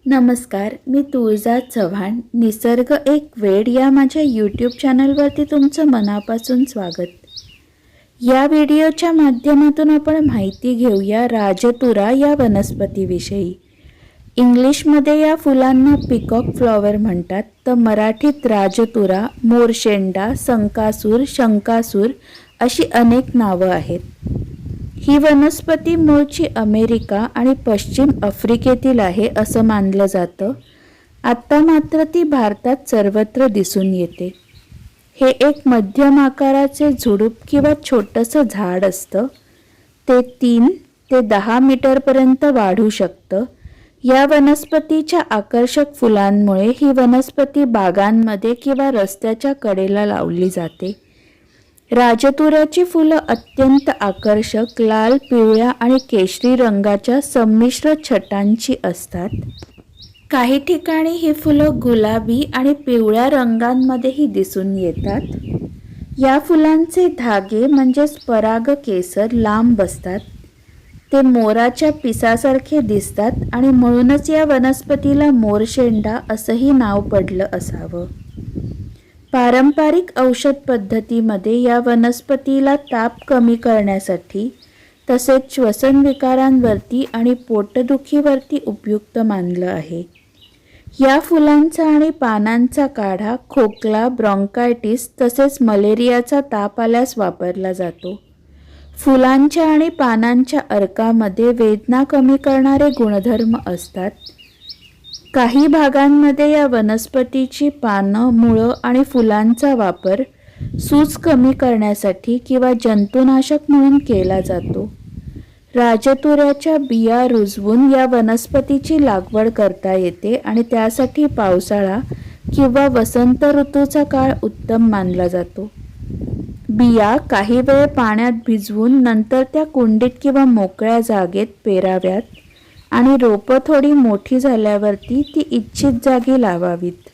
नमस्कार, मी तुळजा चव्हाण. निसर्ग एक वेड या माझ्या यूट्यूब चॅनलवरती तुमचं मनापासून स्वागत. या व्हिडिओच्या माध्यमातून आपण माहिती घेऊया राजतुरा या वनस्पतीविषयी. इंग्लिशमध्ये या फुलांना पिकॉक फ्लॉवर म्हणतात, तर मराठीत राजतुरा, मोरशेंडा, संकासूर, शंकासूर अशी अनेक नावं आहेत. ही वनस्पती मूळची अमेरिका आणि पश्चिम आफ्रिकेतील आहे असं मानलं जातं. आत्ता मात्र ती भारतात सर्वत्र दिसून येते. हे एक मध्यम आकाराचे झुडूप किंवा छोटंसं झाड असतं. ते 3 ते 10 मीटरपर्यंत वाढू शकतं. या वनस्पतीच्या आकर्षक फुलांमुळे ही वनस्पती बागांमध्ये किंवा रस्त्याच्या कडेला लावली जाते. राजतुऱ्याची फुलं अत्यंत आकर्षक लाल, पिवळ्या आणि केशरी रंगाच्या संमिश्र छटांची असतात. काही ठिकाणी ही फुलं गुलाबी आणि पिवळ्या रंगांमध्येही दिसून येतात. या फुलांचे धागे म्हणजेच परागकेसर लांब असतात. ते मोराच्या पिसासारखे दिसतात आणि म्हणूनच या वनस्पतीला मोरशेंडा असंही नाव पडलं असावं. पारंपरिक औषध पद्धतीमध्ये या वनस्पतीला ताप कमी करण्यासाठी तसेच श्वसन विकारांवरती आणि पोटदुखीवरती उपयुक्त मानलं आहे. या फुलांचा आणि पानांचा काढा खोकला, ब्रॉन्कायटिस तसेच मलेरियाचा ताप आल्यास वापरला जातो. फुलांच्या आणि पानांच्या अर्कामध्ये वेदना कमी करणारे गुणधर्म असतात. काही भागांमध्ये या वनस्पतीची पानं, मुळं आणि फुलांचा वापर सूज कमी करण्यासाठी किंवा जंतुनाशक म्हणून केला जातो. राजतुऱ्याच्या बिया रुजवून या वनस्पतीची लागवड करता येते आणि त्यासाठी पावसाळा किंवा वसंत ऋतूचा काळ उत्तम मानला जातो. बिया काही वेळ पाण्यात भिजवून नंतर त्या कुंडीत किंवा मोकळ्या जागेत पेराव्यात आणि रोपं थोडी मोठी झाल्यावरती ती इच्छित जागी लावावीत.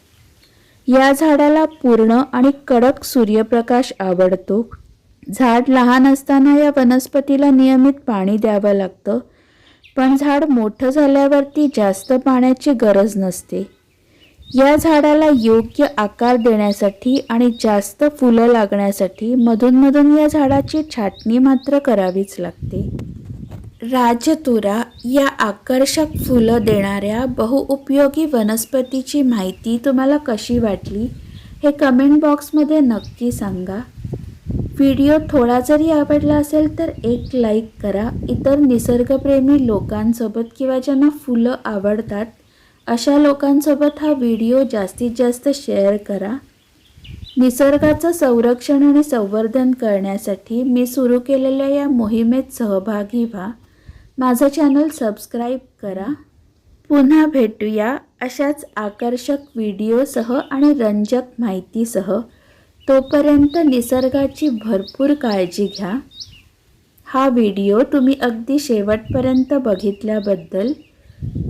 या झाडाला पूर्ण आणि कडक सूर्यप्रकाश आवडतो. झाड लहान असताना या वनस्पतीला नियमित पाणी द्यावं लागतं, पण झाड मोठं झाल्यावरती जास्त पाण्याची गरज नसते. या झाडाला योग्य आकार देण्यासाठी आणि जास्त फुलं लागण्यासाठी मधूनमधून या झाडाची छाटणी मात्र करावीच लागते. राजतुरा या आकर्षक फुलं देणाऱ्या बहुउपयोगी वनस्पतीची माहिती तुम्हाला कशी वाटली हे कमेंट बॉक्समध्ये नक्की सांगा. व्हिडिओ थोडा जरी आवडला असेल तर एक लाईक करा. इतर निसर्गप्रेमी लोकांसोबत किंवा ज्यांना फुलं आवडतात अशा लोकांसोबत हा व्हिडिओ जास्तीत जास्त शेअर करा. निसर्गाचं संरक्षण आणि संवर्धन करण्यासाठी मी सुरू केलेल्या या मोहिमेत सहभागी व्हा. माझं चॅनल सबस्क्राईब करा. पुन्हा भेटूया अशाच आकर्षक व्हिडिओसह आणि रंजक माहितीसह. तोपर्यंत निसर्गाची भरपूर काळजी घ्या. हा व्हिडिओ तुम्ही अगदी शेवटपर्यंत बघितल्याबद्दल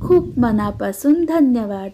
खूप मनापासून धन्यवाद.